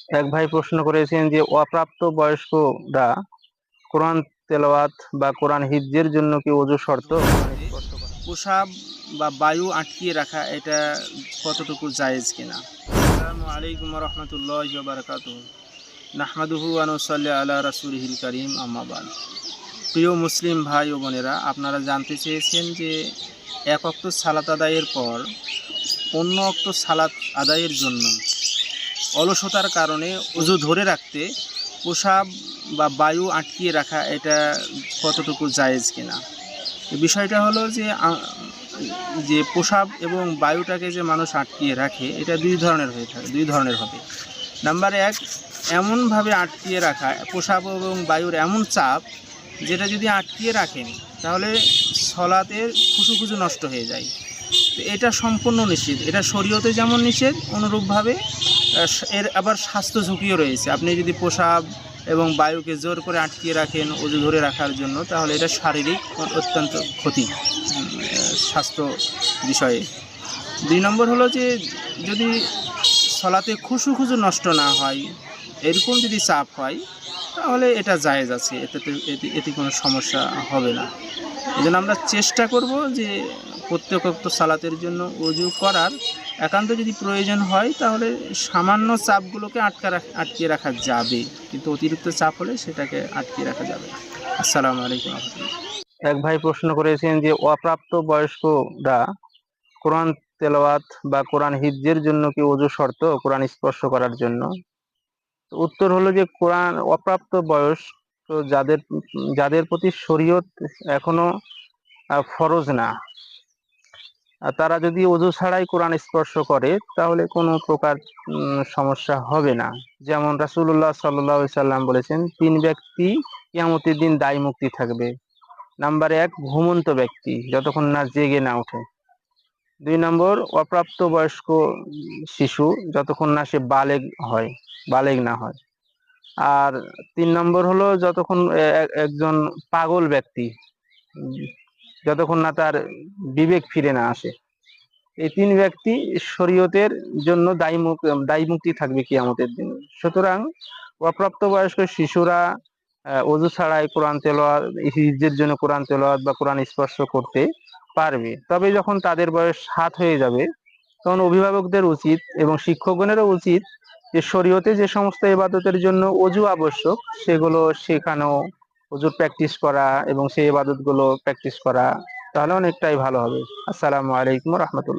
এক ভাই প্রশ্ন করেছেন যে অপ্রাপ্ত বয়স্করা কোরআন তেলাওয়াত বা কোরআন হিফজের জন্য কি ওযু শর্ত? ধরে রাখতে প্রসাব বা বায়ু আটকিয়ে রাখা এটা কতটুকু জায়েজ কিনা। আসসালামু আলাইকুম রহমতুল্লাহি ওয়া বারাকাতুহু। নাহমাদুহু ওয়া নুসাল্লি আলা রাসূলিহিল কারীম, আম্মা বাদ। প্রিয় মুসলিম ভাই ও বোনেরা, আপনারা জানতে চেয়েছেন যে এক ওয়াক্ত সালাত আদায়ের পর অন্য ওয়াক্ত সালাত আদায়ের জন্য অলসতার কারণে ওযু ধরে রাখতে প্রসাব বা বায়ু আটকিয়ে রাখা এটা কতটুকু জায়েজ কিনা। বিষয়টা হলো যে প্রসাব এবং বায়ুটাকে যে মানুষ আটকিয়ে রাখে এটা দুই ধরনের হবে। নাম্বার এক, এমনভাবে আটকিয়ে রাখা প্রসাব এবং বায়ুর এমন চাপ যেটা যদি আটকিয়ে রাখেন তাহলে সলাতের খুশু নষ্ট হয়ে যায়। তো এটা সম্পূর্ণ নিষেধ, এটা শরীয়তে যেমন নিষেধ অনুরূপভাবে এর আবার স্বাস্থ্য ঝুঁকিও রয়েছে। আপনি যদি প্রসাব এবং বায়ুকে জোর করে আটকিয়ে রাখেন ওযু ধরে রাখার জন্য, তাহলে এটা শারীরিক অত্যন্ত ক্ষতি স্বাস্থ্য বিষয়ে। ২ নম্বর হলো যে যদি সলাতে খুশু নষ্ট না হয়, এরকম যদি চাপ হয় তাহলে এটা জায়েজ আছে, এতে কোনো সমস্যা হবে না। এজন্য আমরা চেষ্টা করব যে প্রত্যেক ওয়াক্ত সালাতের জন্য ওযু করার। একান্ত যদি প্রয়োজন হয় তাহলে সামান্য চাপগুলোকে আটকিয়ে রাখা যাবে, কিন্তু অতিরিক্ত চাপ হলে সেটাকে আটকিয়ে রাখা যাবে না। আসসালামু আলাইকুম ওয়া রাহমাতুল্লাহ। এক ভাই প্রশ্ন করেছেন যে অপ্রাপ্ত বয়স্করা কোরআন তেলাওয়াত বা কোরআন হিফজের জন্য কি ওযু শর্ত কোরআন স্পর্শ করার জন্য? উত্তর হলো যে কোরআন অপ্রাপ্ত বয়স তো যাদের প্রতি শরীয়ত এখনো ফরজ না, আর তারা যদি ওযু ছাড়াই কোরআন স্পর্শ করে তাহলে কোনো প্রকার সমস্যা হবে না। যেমন রাসূলুল্লাহ সাল্লাল্লাহু আলাইহি সাল্লাম বলেছেন, ৩ ব্যক্তি কিয়ামতের দিন দায় মুক্তি থাকবে। নাম্বার ১, ঘুমন্ত ব্যক্তি যতক্ষণ না জেগে না ওঠে। ২ নম্বর, অপ্রাপ্ত বয়স্ক শিশু যতক্ষণ না সে বালেগ না হয়। আর ৩ নম্বর হলো যতক্ষণ একজন পাগল ব্যক্তি উম, যতক্ষণ না তার বিবেক ফিরে না আসে। এই ৩ ব্যক্তি শরীয়তের জন্য দায়ী মুক্তি থাকবে কিয়ামতের দিন। সুতরাং অপ্রাপ্তবয়স্ক শিশুরা ওযু ছাড়াই কোরআন তেলাওয়াত, হিফজের জন্য কোরআন তেলাওয়াত বা কোরআন স্পর্শ করতে পারবে। তবে যখন তাদের বয়স ৭ হয়ে যাবে তখন অভিভাবকদের উচিত এবং শিক্ষকগণেরও উচিত যে শরীয়তে যে সমস্ত ইবাদতের জন্য ওযু আবশ্যক সেগুলো শেখানো, ওযুর প্র্যাকটিস করা এবং সেই ইবাদতগুলো প্র্যাকটিস করা, তাহলে অনেকটাই ভালো হবে। আসসালামু আলাইকুম ওয়া রাহমাতুল্লাহ।